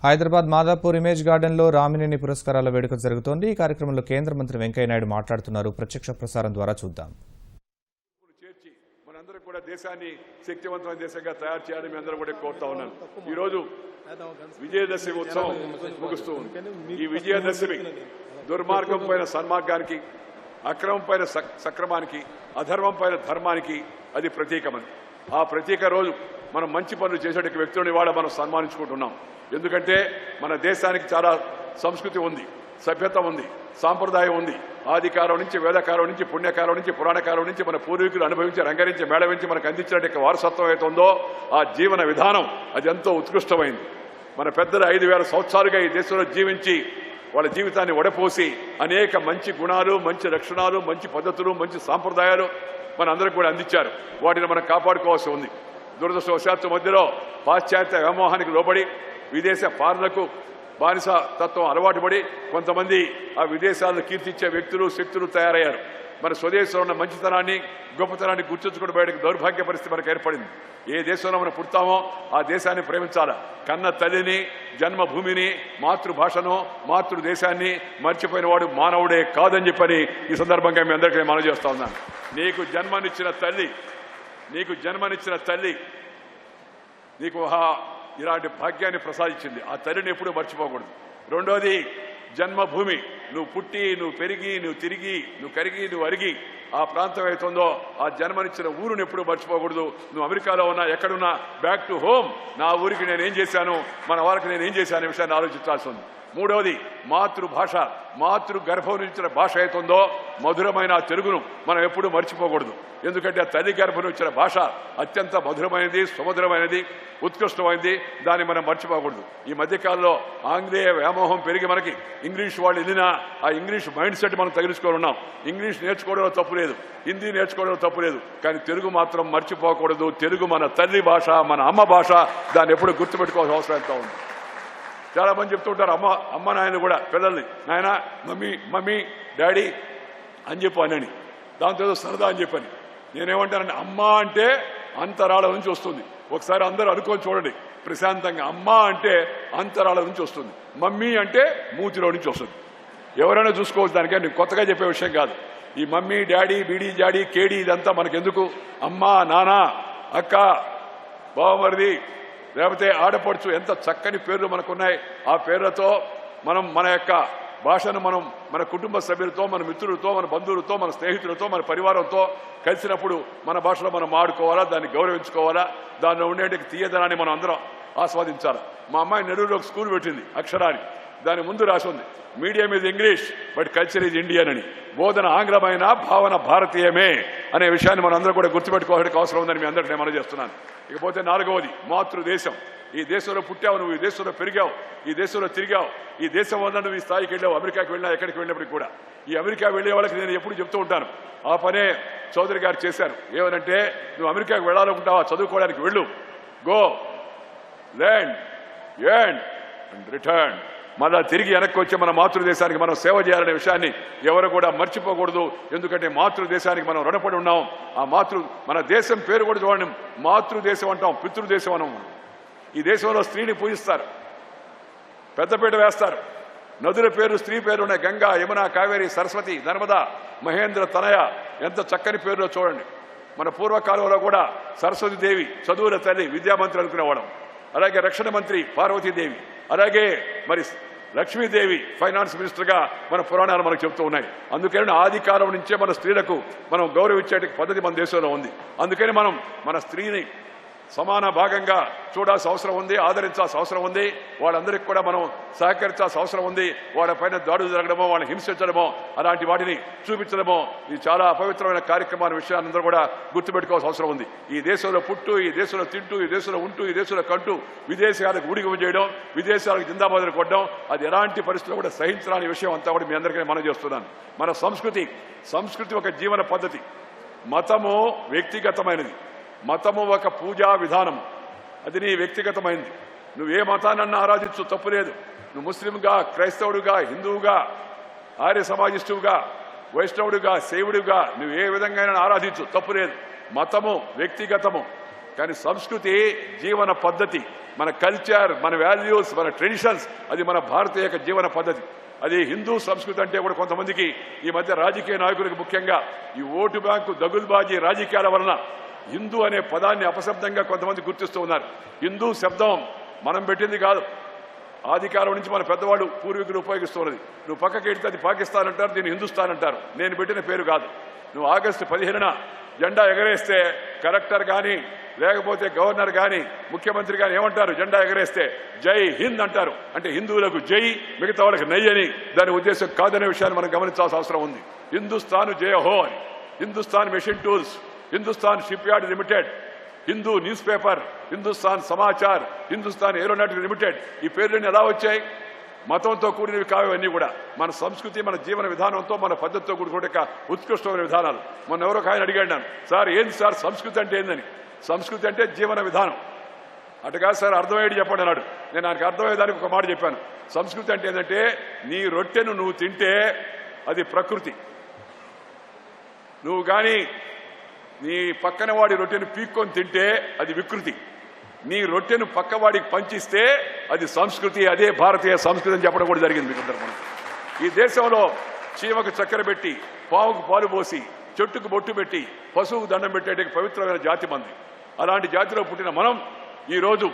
Hyderabad Madhapur image గార్డెన్లో రామినేని పురస్కారాల వేడుక జరుగుతోంది. ఈ కార్యక్రమంలో కేంద్ర మంత్రి వెంకయ్యనాయుడు మాట్లాడుతున్నారు. ప్రత్యక్ష ప్రసారం ద్వారా చూద్దాం. మనందరం కూడా దేశాన్ని శక్తివంతమైన దేశంగా తయారు చేయాలని అందరూ కూడా కోరుతా ఉన్నాను. ఈ రోజు విజయదశమి ఉత్సవం ముగుస్తూ ఉంది. ఈ విజయదశమి దుర్మార్గం పైన సన్మార్గానికి, అక్రమం పైన సక్రమానికి, అధర్మం పైన ధర్మానికి అది ప్రతీకమని. ఆ ప్రతీక రోజు మనం మంచి పనులు చేసేట వ్యక్తులని వాడ మనం సన్మానించుకుంటున్నాం. ఎందుకంటే మన దేశానికి చాలా సంస్కృతి ఉంది, సభ్యత ఉంది, సాంప్రదాయం ఉంది. ఆదికాలం నుంచి, వేదకాలం నుంచి, పుణ్యకాలం నుంచి, పురాణకాలం నుంచి మన పూర్వీకులు అనుభవించి, రంగరించి, మేళవించి మనకు అందించినట్టు వారసత్వం అయితే ఉందో ఆ జీవన విధానం అది ఎంతో ఉత్కృష్టమైంది. మన పెద్దలు 5000 సంవత్సరాలుగా ఈ దేశంలో జీవించి వాళ్ళ జీవితాన్ని వడపోసి అనేక మంచి గుణాలు, మంచి లక్షణాలు, మంచి పద్ధతులు, మంచి సాంప్రదాయాలు మన అందరికి కూడా అందించారు. వాటిని మనం కాపాడుకోవాల్సి ఉంది. దురదృష్టవశాత్తు మధ్యలో పాశ్చాత్య వ్యామోహానికి లోబడి విదేశ పాలనకు బానిస తత్వం అలవాటు పడి కొంతమంది ఆ విదేశాలను కీర్తించే వ్యక్తులు, శక్తులు తయారయ్యారు. మన స్వదేశంలో ఉన్న మంచితనాన్ని, గొప్పతనాన్ని గుర్తుంచుకుని బయటకు దౌర్భాగ్య పరిస్థితి మనకు ఏర్పడింది. ఏ దేశంలో మనం పుడతామో ఆ దేశాన్ని ప్రేమించాలా. కన్న తల్లిని, జన్మభూమిని, మాతృభాషను, మాతృదేశాన్ని మర్చిపోయిన వాడు మానవుడే కాదని చెప్పని ఈ సందర్భంగా మీ అందరికీ మనవి చేస్తా ఉన్నాను. నీకు జన్మనిచ్చిన తల్లి నీకు ఇలాంటి భాగ్యాన్ని ప్రసాదించింది. ఆ తల్లిని ఎప్పుడూ మర్చిపోకూడదు. రెండోది జన్మభూమి. నువ్వు పుట్టి, నువ్వు పెరిగి, నువ్వు తిరిగి, నువ్వు కరిగి, నువ్వు అరిగి ఆ ప్రాంతం అవుతుందో ఆ జన్మనిచ్చిన ఊరుని ఎప్పుడూ మర్చిపోకూడదు. నువ్వు అమెరికాలో ఉన్నా, ఎక్కడున్నా బ్యాక్ టు హోమ్, నా ఊరికి నేనేం చేశాను, మన వాళ్ళకి నేనేం చేశాను అనే విషయాన్ని ఆలోచించాల్సి ఉంది. మూడవది మాతృభాష. మాతృ గర్భం నుంచిన భాష అవుతుందో మధురమైన ఆ తెలుగును మనం ఎప్పుడూ మర్చిపోకూడదు. ఎందుకంటే ఆ తల్లి గర్భం నుంచిన భాష అత్యంత మధురమైనది, సుమధురమైనది, ఉత్కృష్టమైనది. దాన్ని మనం మర్చిపోకూడదు. ఈ మధ్యకాలంలో ఆంగ్లేయ వ్యామోహం పెరిగి మనకి ఇంగ్లీష్ వాళ్ళు వెళ్ళినా ఆ ఇంగ్లీష్ మైండ్ సెట్ మనం తగిలించుకొని ఉన్నాం. ఇంగ్లీష్ నేర్చుకోవడంలో తప్పు లేదు, హిందీ నేర్చుకోవడంలో తప్పు లేదు, కానీ తెలుగు మాత్రం మర్చిపోకూడదు. తెలుగు మన తల్లి భాష, మన అమ్మ భాష. దాన్ని ఎప్పుడు గుర్తుపెట్టుకోవాల్సిన అవసరం ఎంత ఉంది. చాలా మంది చెప్తుంటారు అమ్మ నాయన కూడా పిల్లల్ని, నాయన మమ్మీ డాడీ అని చెప్పు అని. దాంతో సరదా అని చెప్పని నేనేమంటానంటే, అమ్మ అంటే అంతరాళ నుంచి వస్తుంది. ఒకసారి అందరూ అనుకొని చూడండి ప్రశాంతంగా. అమ్మ అంటే అంతరాళ నుంచి వస్తుంది, మమ్మీ అంటే మూతిలో నుంచి వస్తుంది. ఎవరైనా చూసుకోవచ్చు. దానికే నేను కొత్తగా చెప్పే విషయం కాదు. ఈ మమ్మీ, డాడీ, బీడీ, జాడీ, కేడీ ఇదంతా మనకెందుకు? అమ్మ, నాన్న, అక్క, బావమరిది, లేకపోతే ఆడపడుచు, ఎంత చక్కని పేర్లు మనకున్నాయి. ఆ పేర్లతో మనం మన యొక్క భాషను మనం మన కుటుంబ సభ్యులతో, మన మిత్రులతో, మన బంధువులతో, మన స్నేహితులతో, మన పరివారంతో కలిసినప్పుడు మన భాషలో మనం ఆడుకోవాలా, దాన్ని గౌరవించుకోవాలా. దానిలో ఉండే తీయదనాన్ని మనం అందరం ఆస్వాదించాలి. మా అమ్మాయి నెల్లూరులో ఒక స్కూల్ పెట్టింది, అక్షరాన్ని. దాని ముందు రాసి ఉంది, medium is English but culture is Indian అని. బోధన ఆంగ్లమైన, భావన భారతీయమే అనే విషయాన్ని మనం అందరూ కూడా గుర్తుపెట్టుకోవాల్సిన అవసరం ఉందని మీ అందరికీ నేను మనవి చేస్తున్నాను. ఇకపోతే నాలుగవది మాతృదేశం. ఈ దేశంలో పుట్టావు నువ్వు, ఈ దేశంలో పెరిగావు, ఈ దేశంలో తిరిగావు, ఈ దేశం వల్ల నువ్వు ఈ స్థాయికి వెళ్ళావు. అమెరికాకి వెళ్ళినా, ఎక్కడికి వెళ్ళినప్పటికీ కూడా ఈ అమెరికా వెళ్ళే వాళ్ళకి నేను ఎప్పుడు చెప్తూ ఉంటాను, ఆ పనే చౌదరి గారు చేశారు. ఏమనంటే, నువ్వు అమెరికాకి వెళ్ళాలనుకుంటావా, చదువుకోవడానికి వెళ్ళు, go land earn and return. మళ్ళా తిరిగి వెనక్కి వచ్చి మన మాతృదేశానికి మనం సేవ చేయాలనే విషయాన్ని ఎవరు కూడా మర్చిపోకూడదు. ఎందుకంటే మాతృదేశానికి మనం రుణపడి ఉన్నాం. ఆ మన దేశం పేరు కూడా చూడండి, మాతృదేశం అంటాం, పితృదేశం అనం. ఈ దేశంలో స్త్రీని పూజిస్తారు, పెద్దపీట వేస్తారు. నదుల పేరు, స్త్రీ పేరు ఉన్నాయి. గంగా, యమున, కావేరి, సరస్వతి, నర్మదా, మహేంద్ర, తనయ, ఎంత చక్కని పేరులో చూడండి. మన పూర్వకాలంలో కూడా సరస్వతీదేవి చదువుల తల్లి, విద్యామంత్రి అనుకునేవాళ్ళం. అలాగే రక్షణ మంత్రి పార్వతీదేవి, అలాగే మరి లక్ష్మీదేవి ఫైనాన్స్ మినిస్టర్గా మన పురాణాలు మనకు చెప్తూ ఉన్నాయి. అందుకని ఆది కాలం నుంచే మన స్త్రీలకు మనం గౌరవించే పద్ధతి మన దేశంలో ఉంది. అందుకని మనం మన స్త్రీని సమాన భాగంగా చూడాల్సిన అవసరం ఉంది, ఆదరించాల్సిన అవసరం ఉంది. వాళ్ళందరికీ కూడా మనం సహకరించాల్సిన అవసరం ఉంది. వాళ్ళపైన దాడులు జరగడమో, వాళ్ళని హింసించడమో, అలాంటి వాటిని చూపించడమో ఇది చాలా అపవిత్రమైన కార్యక్రమాల విషయాన్ని అందరూ కూడా గుర్తుపెట్టుకోవాల్సిన అవసరం ఉంది. ఈ దేశంలో పుట్టు, ఈ దేశంలో తింటూ, ఈ దేశంలో ఉంటూ, ఈ దేశంలో కంటూ విదేశాలకు ఊడిగం చేయడం, విదేశాలకు జిందాబాదులు కొట్టడం, అది ఎలాంటి పరిస్థితుల్లో కూడా సహించరాని విషయం అంతా కూడా మీ అందరికీ మనం చేస్తున్నాను. మన సంస్కృతి ఒక జీవన పద్ధతి. మతము వ్యక్తిగతమైనది, మతము ఒక పూజా విధానము, అది నీ వ్యక్తిగతమైనది. నువ్వు ఏ మతాన్ని ఆరాధించు తప్పులేదు. నువ్వు ముస్లింగా, క్రైస్తవుడుగా, హిందువుగా, ఆర్య సమాజిస్టువుగా, వైష్ణవుడుగా, శైవుడుగా నువ్వు ఏ విధంగా ఆరాధించు తప్పులేదు. మతము వ్యక్తిగతము, కానీ సంస్కృతి జీవన పద్ధతి. మన కల్చర్, మన వాల్యూస్, మన ట్రెడిషన్స్, అది మన భారతీయ జీవన పద్ధతి. అది హిందూ సంస్కృతి అంటే కూడా కొంతమందికి ఈ మధ్య రాజకీయ నాయకులకు ముఖ్యంగా ఈ ఓటు బ్యాంకు దగులుబాజీ రాజకీయాల వలన హిందూ అనే పదాన్ని అపశబ్దంగా కొంతమంది గుర్తిస్తూ ఉన్నారు. హిందూ శబ్దం మనం పెట్టింది కాదు, ఆదికాలం నుంచి మన పెద్దవాళ్ళు పూర్వీకులు ఉపయోగిస్తున్నది. నువ్వు పక్కకి వెళ్తే అది పాకిస్తాన్ అంటారు, దీన్ని హిందుస్థాన్ అంటారు. నేను పెట్టిన పేరు కాదు. నువ్వు ఆగస్టు 15న జెండా ఎగరేస్తే కలెక్టర్ కానీ లేకపోతే గవర్నర్ కానీ ముఖ్యమంత్రి కానీ ఏమంటారు? జెండా ఎగరేస్తే జై హింద్ అంటారు. అంటే హిందువులకు జై, మిగతా వాళ్ళకి నై అని దాని ఉద్దేశం కాదనే విషయాన్ని మనం గమనించాల్సిన అవసరం ఉంది. హిందుస్థాన్ జయ హో అని, Hindustan machine tools, Hindustan ship yard limited, Hindu news paper, Hindustan Samachar, Hindustan aeronautic limited, ఈ పేర్లన్నీ ఎలా వచ్చాయి? మతంతో కూడినవి కావన్నీ కూడా మన సంస్కృతి, మన జీవన విధానంతో, మన పద్ధతితో కూడుకునే ఉత్కృష్టమైన విధానాలు. మొన్న ఎవరో ఆయన అడిగాడు నన్ను, సార్ ఏంది సార్ సంస్కృతి అంటే ఏందని? సంస్కృతి అంటే జీవన విధానం. అటుగా సార్ అర్థమయ్యేది చెప్పండి అన్నాడు. నేను ఆయనకు అర్థమయ్యేదానికి ఒక మాట చెప్పాను. సంస్కృతి అంటే ఏంటంటే నీ రొట్టెను నువ్వు తింటే అది ప్రకృతి. నువ్వు కానీ నీ పక్కన వాడి రొట్టెను పీక్కొని తింటే అది వికృతి. నీ రొట్టెను పక్కవాడికి పంచిస్తే అది సంస్కృతి. అదే భారతీయ సంస్కృతి అని చెప్పడం కూడా జరిగింది. మీకు అందరూ ఈ దేశంలో చీమకు చక్కెర పెట్టి, పావుకు పాలు పోసి, చెట్టుకు బొట్టు పెట్టి, పశువుకు దండం పెట్టే పవిత్రమైన జాతి మంది. అలాంటి జాతిలో పుట్టిన మనం ఈరోజు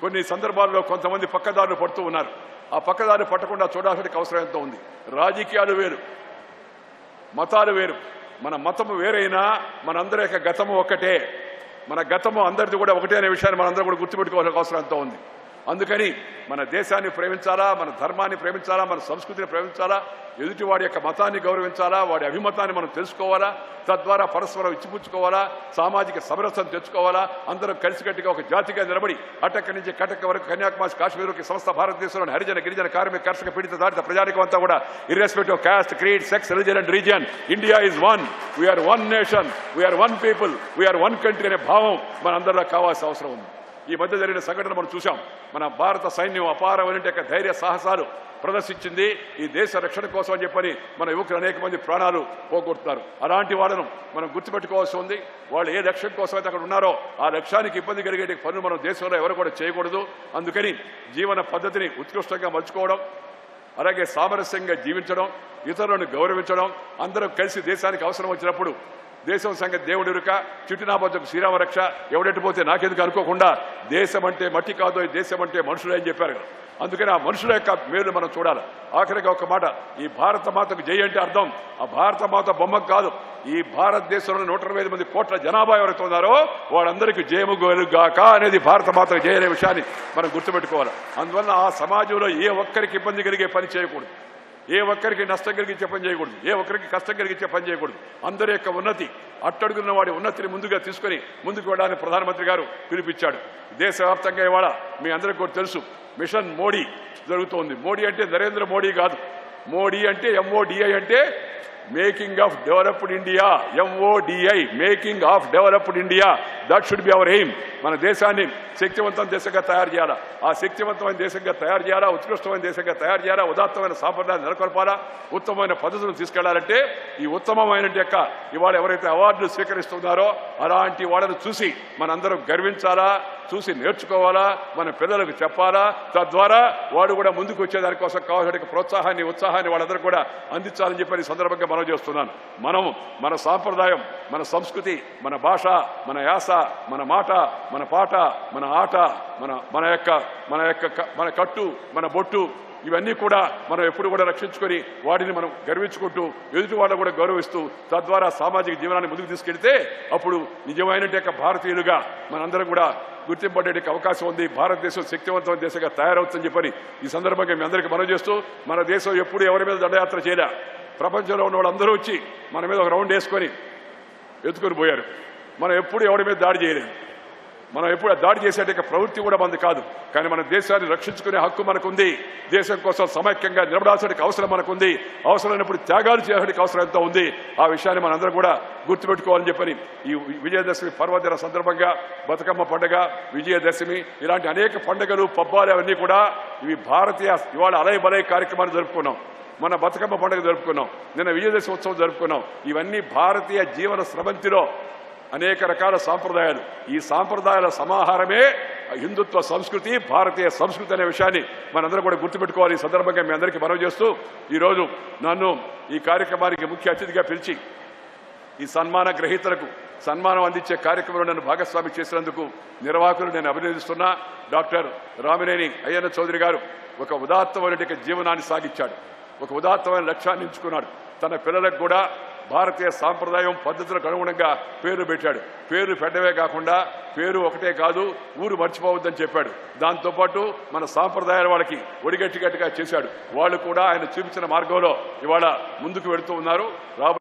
కొన్ని సందర్భాల్లో కొంతమంది పక్కదారులు పడుతూ ఉన్నారు. ఆ పక్కదారులు పట్టకుండా చూడాల్సిన అవసరం ఎంతో ఉంది. రాజకీయాలు వేరు, మతాలు వేరు. మన మతము వేరైనా మనందరి యొక్క గతము ఒక్కటే. మన గతము అందరిది కూడా ఒకటే అనే విషయాన్ని మనందరూ కూడా గుర్తుపెట్టుకోవాల్సిన అవసరం ఎంతో ఉంది. అందుకని మన దేశాన్ని ప్రేమించాలా, మన ధర్మాన్ని ప్రేమించాలా, మన సంస్కృతిని ప్రేమించాలా, ఎదుటివాడి యొక్క మతాన్ని గౌరవించాలా, వాడి అభిమతాన్ని మనం తెలుసుకోవాలా, తద్వారా పరస్పరం ఇచ్చిపుచ్చుకోవాలా, సామాజిక సమరసత తెచ్చుకోవాలా, అందరం కలిసికట్టుగా ఒక జాతిగా నిలబడి అటక్ నుంచి కటక్ వరకు కన్యాకుమారి కాశ్మీర్ వరకు సమస్త భారతదేశంలోని హరిజన గిరిజన కార్మిక కర్షక పీడిత దాడిత ప్రజానికం అంతా కూడా irrespective of caste, creed, sex, religion and region, India is one, we are one nation, we are one people, we are one country అనే భావం మనందరిలో కావాల్సిన అవసరం ఉంది. ఈ మధ్య జరిగిన సంఘటన మనం చూసాం. మన భారత సైన్యం అపారమైన ధైర్య సాహసాలు ప్రదర్శించింది ఈ దేశ రక్షణ కోసం అని చెప్పని మన యువకులు అనేక మంది ప్రాణాలు పోగొడుతున్నారు. అలాంటి వాళ్ళను మనం గుర్తుపెట్టుకోవాల్సి ఉంది. వాళ్ళు ఏ లక్ష్యం కోసం అయితే అక్కడ ఉన్నారో ఆ లక్ష్యానికి ఇబ్బంది కలిగే పనులు మనం దేశంలో ఎవరు కూడా చేయకూడదు. అందుకని జీవన పద్ధతిని ఉత్కృష్టంగా మలుచుకోవడం, అలాగే సామరస్యంగా జీవించడం, ఇతరులను గౌరవించడం, అందరం కలిసి దేశానికి అవసరం వచ్చినప్పుడు దేశం సంగతి దేవుడు ఎరుక, చిట్టినాబద్దకు శ్రీరామ రక్ష, ఎవడెట్టిపోతే నాకెందుకు అనుకోకుండా దేశం అంటే మట్టి కాదు, దేశం అంటే మనుషులే అని చెప్పారు కదా. అందుకని ఆ మనుషుల యొక్క మేలు మనం చూడాలి. ఆఖరిగా ఒక మాట, ఈ భారత మాతకు జై అంటే అర్థం ఆ భారత మాత బొమ్మకు కాదు. ఈ భారతదేశంలో 125 మంది కోట్ల జనాభా ఎవరైతే ఉన్నారో వాళ్ళందరికీ జయము గోలుగాక అనేది భారత మాతకు జయ అనే విషయాన్ని మనం గుర్తుపెట్టుకోవాలి. అందువల్ల ఆ సమాజంలో ఏ ఒక్కరికి ఇబ్బంది కలిగే పని చేయకూడదు, ఏ ఒక్కరికి నష్టం కలిగించే పని చేయకూడదు, ఏ ఒక్కరికి కష్టం కలిగించే పని చేయకూడదు. అందరి యొక్క ఉన్నతి, అట్టడుగున్న వాడి ఉన్నతిని ముందుగా తీసుకుని ముందుకు వెళ్ళడానికి ప్రధానమంత్రి గారు పిలుపిచ్చాడు. దేశవ్యాప్తంగా ఇవాళ మీ అందరికీ కూడా తెలుసు మిషన్ మోడీ జరుగుతోంది. మోడీ అంటే నరేంద్ర మోడీ కాదు. మోడీ అంటే MODI అంటే making of developed India. MODI making of developed India. That should be our aim. మన దేశాన్ని శక్తివంతమైన దేశంగా తయారు చేయాలా. ఆ శక్తివంతమైన దేశంగా తయారు చేయాలా, ఉత్కృష్టమైన దేశంగా తయారు చేయాలా, ఉదాత్తమైన సాంప్రదాయాలు నెలకొల్పాలా, ఉత్తమమైన పద్ధతులను తీసుకెళ్లాలంటే ఈ ఉత్తమమైన యొక్క ఇవాళ ఎవరైతే అవార్డులు స్వీకరిస్తున్నారో అలాంటి వాళ్ళను చూసి మనందరం గర్వించాలా, చూసి నేర్చుకోవాలా, మన పిల్లలకు చెప్పాలా. తద్వారా వాడు కూడా ముందుకు వచ్చేదానికోసం కావాల్సిన ప్రోత్సాహాన్ని, ఉత్సాహాన్ని వాళ్ళందరూ కూడా అందించాలని చెప్పి సందర్భంగా మనం చేస్తున్నాను. మనము మన సాంప్రదాయం, మన సంస్కృతి, మన భాష, మన యాస, మన మాట, మన పాట, మన ఆట, మన కట్టు, మన బొట్టు, ఇవన్నీ కూడా మనం ఎప్పుడు కూడా రక్షించుకొని వాటిని మనం గర్వించుకుంటూ ఎదుటి వాళ్ళకు కూడా గౌరవిస్తూ తద్వారా సామాజిక జీవనాన్ని ముందుకు తీసుకెళ్తే అప్పుడు నిజమైన భారతీయులుగా మనందరం కూడా గుర్తింపడే అవకాశం ఉంది. భారతదేశం శక్తివంతమైన దేశంగా తయారవుతుందని చెప్పని ఈ సందర్భంగా మీ అందరికీ మనం చేస్తూ, మన దేశం ఎప్పుడు ఎవరి మీద దండయాత్ర చేయలే. ప్రపంచంలో ఉన్న వాళ్ళందరూ వచ్చి మన మీద ఒక రౌండ్ వేసుకొని ఎత్తుకొని పోయారు. మనం ఎప్పుడు ఎవరి మీద దాడి చేయలేదు. మనం ఎప్పుడు దాడి చేసే ప్రవృత్తి కూడా మనది కాదు. కానీ మన దేశాన్ని రక్షించుకునే హక్కు మనకుంది. దేశం కోసం సమైక్యంగా నిలబడాల్సిన అవసరం మనకుంది. అవసరమైనప్పుడు త్యాగాలు చేయాల్సిన అవసరం ఎంతో ఉంది. ఆ విషయాన్ని మనందరం కూడా గుర్తుపెట్టుకోవాలని చెప్పని ఈ విజయదశమి పర్వదిన సందర్భంగా బతుకమ్మ పండుగ, విజయదశమి ఇలాంటి అనేక పండుగలు, పబ్బాలు అవన్నీ కూడా ఇవి భారతీయ ఇవాళ అలయ బలయ కార్యక్రమాన్ని జరుపుకున్నాం. మన బతుకమ్మ పండుగ జరుపుకున్నాం, నిన్న విజయదశమి ఉత్సవం జరుపుకున్నాం. ఇవన్నీ భారతీయ జీవన స్రవంతిలో అనేక రకాల సాంప్రదాయాలు. ఈ సాంప్రదాయాల సమాహారమే హిందుత్వ సంస్కృతి, భారతీయ సంస్కృతి అనే విషయాన్ని మనందరం కూడా గుర్తుపెట్టుకోవాలి. ఈ సందర్భంగా మీ అందరికీ మనవి చేస్తూ ఈరోజు నన్ను ఈ కార్యక్రమానికి ముఖ్య అతిథిగా పిలిచి ఈ సన్మాన గ్రహీతలకు సన్మానం అందించే కార్యక్రమంలో నన్ను భాగస్వామి చేసినందుకు నిర్వాహకులు నేను అభినందిస్తున్నా. డాక్టర్ రామినేని అయ్యన్న చౌదరి గారు ఒక ఉదాత్తమైన జీవనాన్ని సాగించాడు, ఒక ఉదాత్తమైన లక్ష్యాన్ని ఎంచుకున్నాడు. తన పిల్లలకు కూడా భారతీయ సాంప్రదాయం పద్ధతులకు అనుగుణంగా పేరు పెట్టాడు. పేరు పెట్టడమే కాకుండా పేరు ఒకటే కాదు, ఊరు మర్చిపోవద్దని చెప్పాడు. దాంతోపాటు మన సాంప్రదాయాలు వాళ్ళకి ఒడిగట్టిగట్టుగా చేశాడు. వాళ్ళు కూడా ఆయన చూపించిన మార్గంలో ఇవాళ ముందుకు వెళుతూ ఉన్నారు. రాబోయే